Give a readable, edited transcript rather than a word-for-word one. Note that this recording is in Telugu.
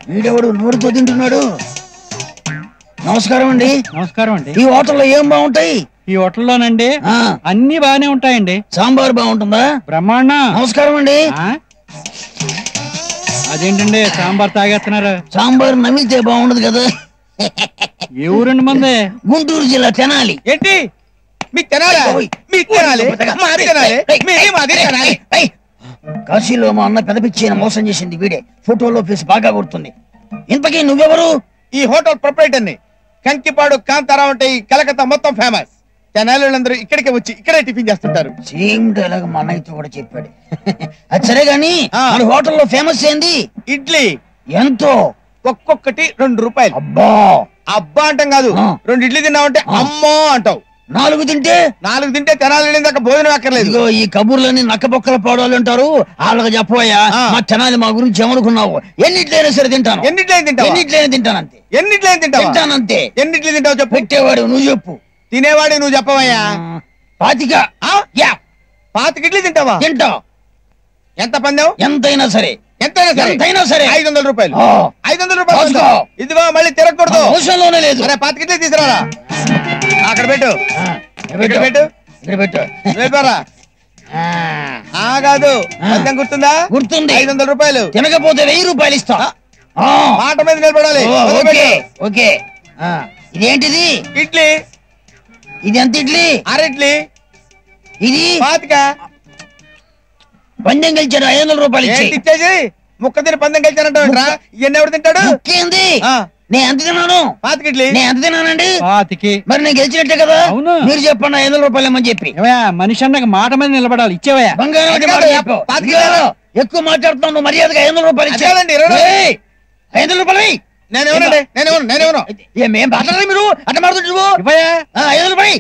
వీడెవడు నోరుతో తింటున్నాడు? నమస్కారం అండి. నమస్కారం అండి. ఈ హోటల్లో ఏం బాగుంటాయి? ఈ హోటల్లోనండి అన్ని బాగానే ఉంటాయండి. సాంబార్ బాగుంటుందా? బ్రహ్మాండ. నమస్కారం అండి. అదేంటండి సాంబార్ తాగేస్తున్నారు? సాంబార్ నమిలితే బాగుండదు కదా. ఏ ఊరండి మంది? గుంటూరు జిల్లా తెనాలి. ఏంటి మీకు తెనాలి? మీకు తెనాలి? మాది తెనాలి, మాది తెనాలి. కాశీలో మా అన్న పెద్ద పిచ్చి మోసం చేసింది వీడే. ఫోటోలో ఫేస్ బాగా కొడుతుంది. ఇంతకీ నువ్వెవరు? ఈ హోటల్ ప్రొపరేటర్ని. కంకిపాడు కాంతారావు అంటే ఈ కలకత్తా మొత్తం ఫేమస్. తెనాలిలందరూ ఇక్కడికి వచ్చి ఇక్కడే టిఫిన్ చేస్తుంటారు. సేమ్ డైలాగ్ మా అన్నయ్యతో కూడా చెప్పాడు. అది సరే గాని మన హోటల్లో ఫేమస్ ఏంది? ఇడ్లీ. ఎంతో? ఒక్కొక్కటి 2 రూపాయలు. అబ్బా అబ్బా అంటాం కాదు, 2 ఇడ్లీ తిన్నావంటే అమ్మో అంటావు. 4 తింటే? 4 తింటే తెనాలి దాకా భోజనం అక్కర్లేదు. ఈ కబుర్లన్నీ నక్కబొక్కల పాడాలు అంటారు. వాళ్ళకి చెప్పబోయా మా తెనాలి మా గురించి ఏమనుకున్నావు? ఎన్నిట్లైనా సరే తింటాను. ఎన్నిట్లయినా తింటావు? ఎన్నిట్లైనా తింటానంతే. ఎన్నిట్లయినా తింటావు? తింటానంతే. ఎన్నిట్లు తింటావు చెప్పు. పెట్టేవాడు నువ్వు చెప్పు. తినేవాడి నువ్వు చెప్పవయ్యా. 25 ఇడ్లీ తింటావా? తింటా. ఎంత పందెం? ఎంతైనా సరే. ఎంతైనా సరే 500 రూపాయలు. 500 రూపాయలు. ఇదిగో మళ్ళీ తిరగకూడదు. అవసరంలోనే లేదు. అరే 25 ఇడ్లీ తీసుకురా. అక్కడ పెట్టు. ఇక్కడ పెట్టు. ఇక్కడ పెట్టు. వెళ్ళిపోరా. కాదు పందెం గుర్తుందా? గుర్తుంది. 500 రూపాయలు. తినకపోతే 1000 రూపాయలు ఇస్తా. మాట మీద నిలబడాలి. ఓకే. ఇదేంటిది? ఇడ్లీ. ఇది ఎంత ఇడ్లీ? 6 ఇడ్లీ. ఇది 25. పందెం గెలిచాడు. 500 రూపాయలు ఇచ్చేసి ముక్క తిని పందెం గెలిచానంటా. ఇవన్నీ ఎవరు తింటాడు? ముక్కేంది? నేను ఎంత తిన్నాను? 25 ఇడ్లీ. నేను ఎంత తిన్నానండి? 25. మరి నేను గెలిచినట్టే కదా. అవును. మీరు చెప్పండి 500 రూపాయలు ఏమని చెప్పి. మనిషి అన్నకు మాట మీద నిలబడాలి. ఇచ్చేవయ్యా. బంగారం ఎక్కువ మాట్లాడుతున్నావు నువ్వు. మర్యాదగా 500 రూపాయలు ఇచ్చేయాలండి. 500 రూపాయలు నేనేమో ఏం మాట్లాడాలి మీరు? అట్లా మాట్లాడుతు 500 రూపాయలు.